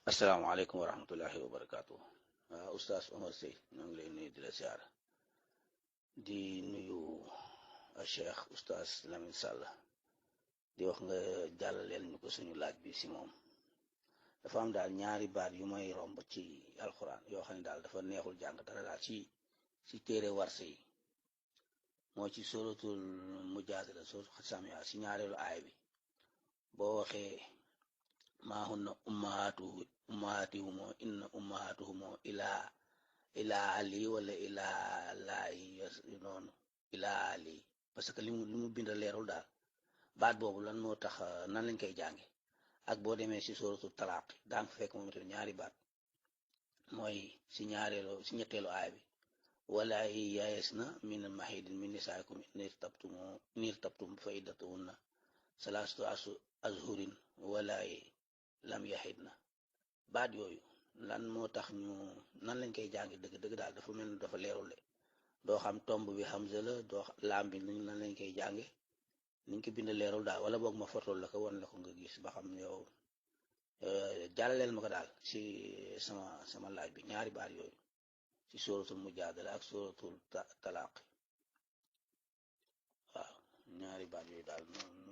asalaamaaleykum wa rahmatullahi wa barakaatu. Oustaz Omar Seye ñoo ngi lay nuyu di la siyaara di nuyu Cheikh Oustaz Lamine Sall di wax nga jàllaleel ñu ko suñu laaj bi si moom. dafa am daal ñaari baat yu may romb ci alxuraan yoo xam ne daal dafa neexul jàng dara daal ci téere warse yi moo ci suratul mujaadala suratul Samiya si ñaareelu aay bi boo waxee maa hunna ummahaatuhumoo inna ummahatuhumoo ilaa ali wala ilaa laayi noonu ilaa ali parce que li mu bind leerul daal baat boobu lan moo tax nan lañ koy jànge ak boo demee si sóoratu talaaq daan fa fekk moom itam ñaari baat mooy si ñetteelu aaya bi wala yaayes na min mahidin min nisaakum nir tabtum fa iddatuhunna salaasatu ashhurin wala lam yaxid na baat yooyu lan moo tax nan lañ koy jànge dëgg daal dafa mel ni dafa leerul de doo xam tomb bi hamza la doo laam bi nan lañ koy jànge niñ ko bind leerul daal wala boog ma fotol la ko wan la ko nga gis ba xam yow jàllaleel ma ko daal si sama laaj bi ñaari baat yooyu si suratul mujaadala ak suratul talaaq waaw ñaari baat yooyu daal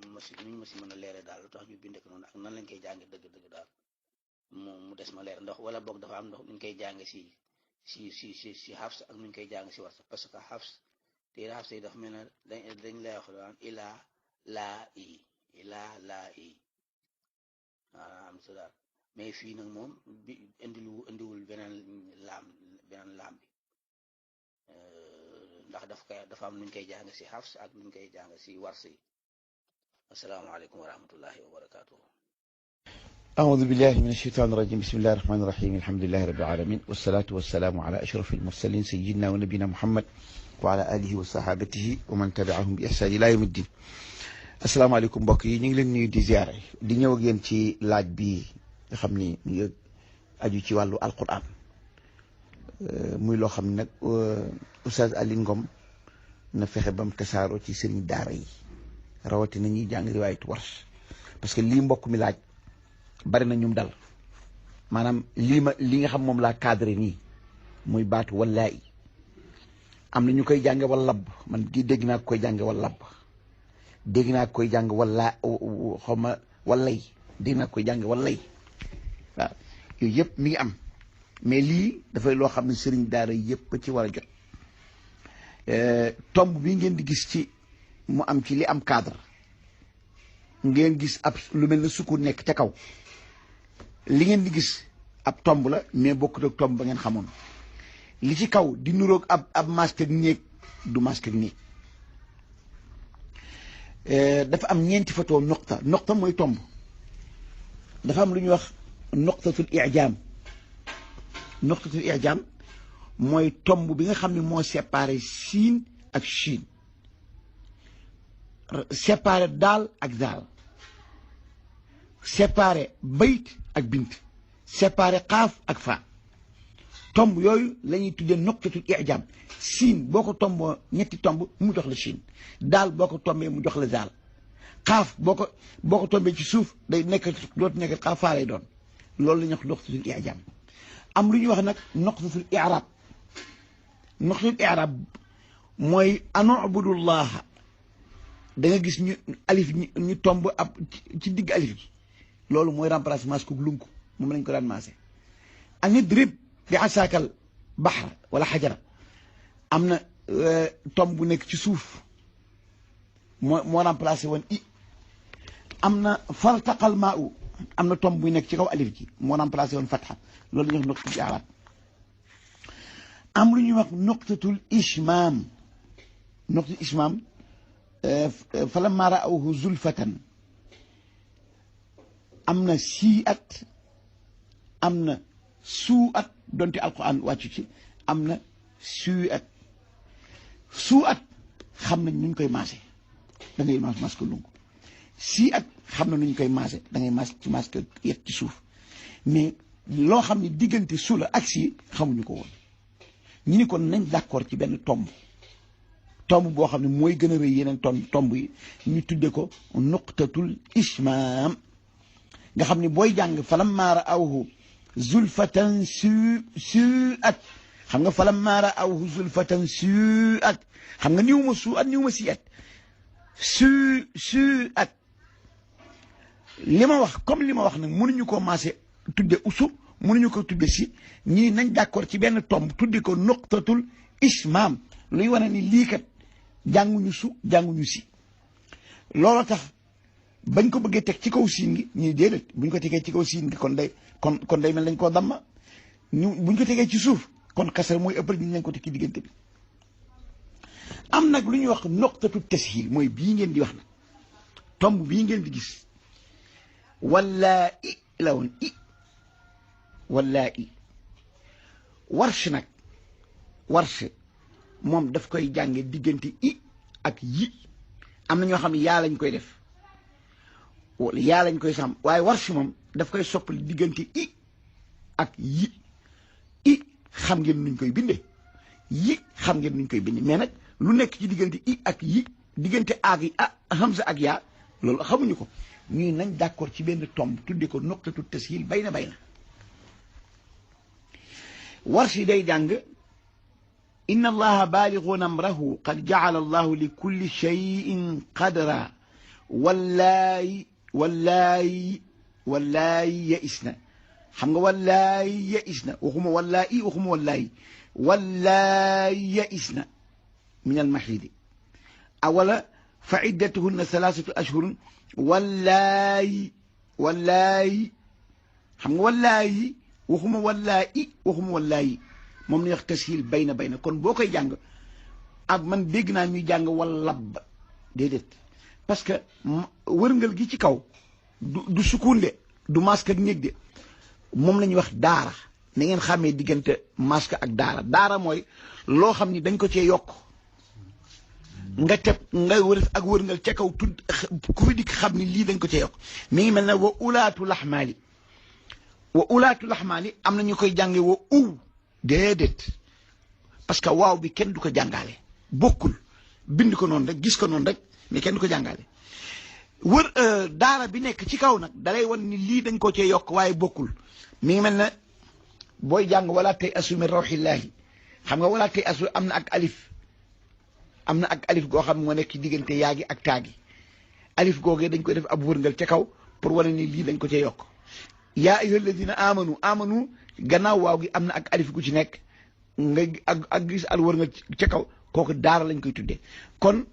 nuñ ma si mën a leere daal lu tax ñu bind ko noonu ak nan lañ koy jànge dëgg daal mu des ma leer ndox wala boog dafa am ndox nuñ koy jànge si xafs ak nuñ koy jànge si warsa parce que xafs téere xafs yi dafa mel ne dañ lay wax daan ilaa laa i am sa daal mais fii nag moom bi indiwul beneen laam bi ndax dafa am nuñ koy jàng si xafs ak nuñ koy jàng si wars yi asalaamaaleykum wa rahmatullahi wa barakatuhu. أعوذ بالله من الشيطان الرجيم بسم الله الرحمن الرحيم الحمد لله رب العالمين والصلاة والسلام على أشرف المرسلين سيدنا ونبينا محمد وعلى آله وصحابته ومن تبعهم بإحسان إلى يوم الدين. asalaamaaleykum mbokk yi ñu ngi leen nuyu di ziare di ñëw ak yéen ci laaj bi nga xam ni mu ngi aju ci wàllu alquran muy loo xam ne nag Oustaz Alioune Ngom na fexe ba mu tasaaroo ci sëriñ daara yi rawatina ñuy jàng riwaayatu Warsh parce que lii mbokk mi laaj bari na ñum dal maanaam li nga xam moom laa cadré nii muy baatu wallaay am na ñu koy jànge wallab man di dégg naa koy jànge wallab dégg naa koy jàng wala xaw ma wallay dégg naa koy jàng wallay waaw yooyu yëpp mi ngi am mais lii dafay loo xam ne sëriñ daara yëpp ci war a jot tomb bi ngeen di gis ci mu am ci li am cadre ngeen gis ab lu mel ne sukkur nekk ca kaw li ngeen di gis ab tomb la mais bokkut ak tomb ba ngeen xamoon li ci kaw di nuroog ab masque ak néeg du masque ak néeg dafa am ñeenti photo noqta mooy tomb dafa am lu ñuy wax noqtatul ijaam mooy tomb bi nga xam ne moo séparé siin ak chiin séparé daal ak daal séparé bayt ak bint séparé xaaf ak fa tomb yooyu la ñuy tuddee noqtatul ijaam siin boo ko tomboo ñetti tomb mu jox la siin daal boo ko tombee mu jox la daal xaaf boo ko tombee ci suuf day nekk dootu nekk xaaf faa lay doon loolu la ñuy wax noqtatul ijaam am lu ñuy wax nag noqtatul i'raab mooy anubudullaha da nga gis ñu alif ñu tomb ab ci digg alif gi loolu mooy remplacement ku lunk moom lañ ko daan maase an idrib bi asaakal baxar wala xajara am na tomb bu nekk ci suuf moo remplacé woon i am na faltaqal maa u am na tomb bu nekk ci kaw alif gi moo remplacé woon fatxa loolu la ñuy wax noqtatul i'raab am lu ñuy wax noqtatul ishmaam falammaa ra'awhu zulfatan am na sii'at am na suu'at donte alquran wàccu ci am na suu'at xam nañ nuñ koy maase da ngay maas ko lungu sii'at xam na nuñ koy maase da ngay maas ko yet ci suuf mais loo xam ne diggante su la ak si xamuñu ko woon ñu ni kon nañ d'accord ci benn tomb boo xam ne mooy gën a rëy yeneen tomb yi ñu tudde ko nuqtatul ishmaam nga xam ne booy jàng falammaa ra'awhu zulfatan su'at xam nga falammaa ra'awhu zulfatan su'at xam nga niw ma su'at niw ma si'at su'at li ma wax comme li ma wax nag mënuñu ko maase tudde usu mënuñu ko tudde si ñii nañ d'accord ci benn tomb tudde ko nuqtatul ismaam luy wane ni lii kat jànguñu su jànguñu si looloo tax bañ ko bëggee teg ci kaw siin gi ñuy déedéet buñ ko tegee ci kaw siin gi kon day mel nañ koo damma buñ ko tegee ci suuf kon kasar mooy ëppal ñu lañ ko teg ci diggante bi am nag lu ñuy wax nuqtatu tashil mooy bii ngeen di wax nag tomb bii ngeen di gis wallaa i la woon i wallaa i warsh nag warsh moom daf koy jànge diggante i ak yi am na ñoo xam ne yaa lañ koy def yaa lañ koy sàmm waaye warsh moom daf koy soppali diggante i ak yi i xam ngeen nuñ koy bindee yi xam ngeen nuñ koy bindee mais nag lu nekk ci diggante i ak yi diggante aag yi hamza ak yaa loolu xamuñu ko ñuy nañ d'accord ci benn tomb tudde ko nuqtatu tashil bayna warsh day jàng inna allaha baalighun amrahu qad ja'ala allahu li kulli shay'in qadra wallaayi ya'isna xam nga wallaayi ya'isna waxuma wallaayi ya'isna min al-mahiidi awala fa iddatuhunna thalathatu ashhurin wallaayi xam nga wallaayi waxuma wallaayi moom la ñuy wax tashil bayna kon boo koy jàng ak man dégg naa ñuy jàng wallab déedéet parce que wërngal gi ci kaw du sukunde du masque ak ñég de moom la ñuy wax daara na ngeen xàmmee diggante masque ak daara mooy loo xam ni dañ ko cee yokk nga teb nga wër ak wërngal ca kaw tudd ku fi dikk xam ni lii dañ ko cee yokk mi ngi mel ne wa ulaatu laxmaali am na ñu koy jànge wa déedéet parce que waaw bi kenn du ko jàngaale bokkul bind ko noonu rek gis ko noonu rek mais kenn du ko jàngaale daara bi nekk ci kaw nag dalay wan ni lii dañ ko cee yokk waaye bokkul mi ngi mel ne booy jàng wala tey asu min rawxillaahi xam nga wala tey asu am na ak alif goo xam ne moo nekk ci diggante yaa gi ak taa gi alif googee dañ koy def ab wërngal ca kaw pour wane ni lii dañ ko cee yokk yaa ayyuha alladina amanu gannaaw waaw gi am na ak alif gu ci nekk nga ak gis al wër nga ca kaw kooku daara lañ koy tuddee kon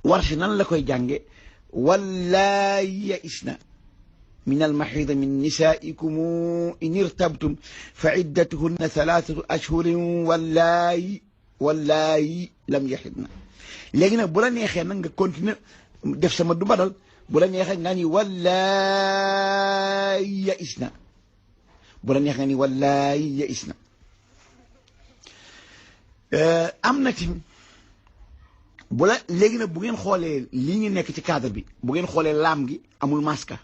warsh nan la koy jànge wallaayi ya'isna min almaxiida min nisaikum in irtabtum fa iddatuhunna thalathatu ashhurin wallaayi lam yaxidna léegi nag bu la neexee nag nga continuer def sama du badal bu la neexee nga ni wallaayi ya'isna bu la neex nga ni wallaayi ya'isna am na tim bu la léegi nag bu ngeen xoolee lii ñu nekk ci cadre bi bu ngeen xoolee laam gi amul maska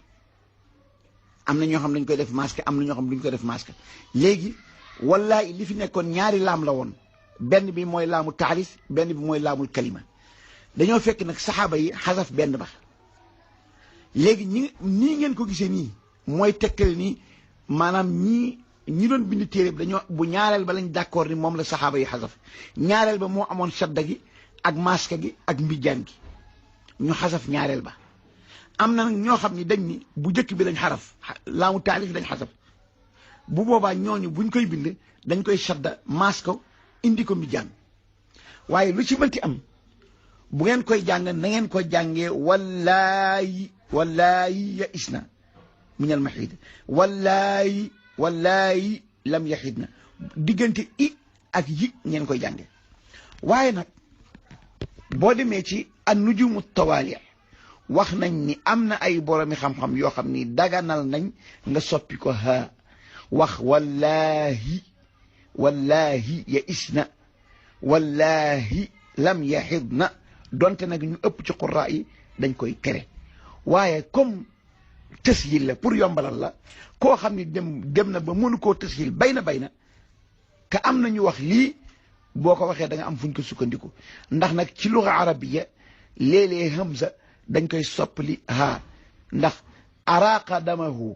am na ñoo xam dañ koy def maska am na ñoo xam duñ koy def maska léegi wallaayi li fi nekkoon ñaari laam la woon benn bi mooy laamu taarif benn bi mooy laamul kalima dañoo fekk nag saxaaba yi xasaf benn ba léegi nii ngeen ko gisee nii mooy tekkal nii maanaam ñi doon bind téere bi dañoo bu ñaareel ba lañ d'accord ni moom la saxaaba yi xasaf ñaareel ba moo amoon shadda gi ak maska gi ak mbijjaan gi ñu xasaf ñaareel ba am na nag ñoo xam ni dañ ni bu njëkk bi lañ xaraf laamu taalif lañ xasaf bu boobaa ñooñu buñ koy bind dañ koy shadda maska indi ko mbijjaan waaye lu ci mënti am bu ngeen koy jàng na ngeen ko jàngee wallaayi ya'isna min almaxiid wallaayi lam yaxidna diggante i ak yi ngeen koy jànge waaye nag boo demee ci an nujumu tawaali wax nañ ni am na ay boromi xam-xam yoo xam ni daganal nañ nga soppi ko ha wax wallaahi ya'isna wallaahi lam yaxidna donte nag ñu ëpp ci qurra yi dañ koy tere waaye comme tashil la pour yombalal la koo xam ni dem na ba mënu koo tashil bayna ka am na ñu wax lii boo ko waxee da nga am fuñ ko sukkandiku ndax nag ci luga arabiya léeg-léeg hamza dañ koy soppali ha ndax araqa damahu